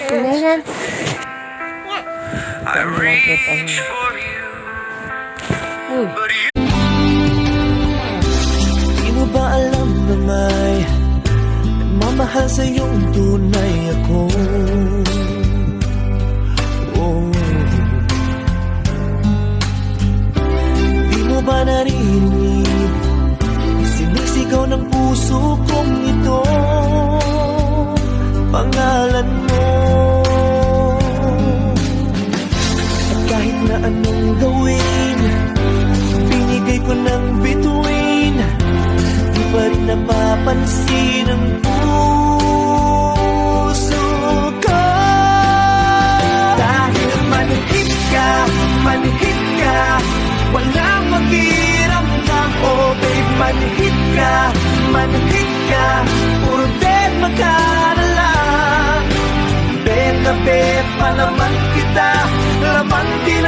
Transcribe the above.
Ganyan. I reach for you, Uy. but you Di mo ba alam na may nagmamahal sa iyong tunay ako? Oh. Di mo ba narinig sinisigaw ng puso kong ito, pangalan mo? At kahit na anong gawin, binigay ko ng bituin, di pa rin napapansin ang puso ko. Dahil manhid ka, walang makiramdam. Oh babe, manhid ka, puro tema ka na lang. Bet na bet pa naman kita, laman din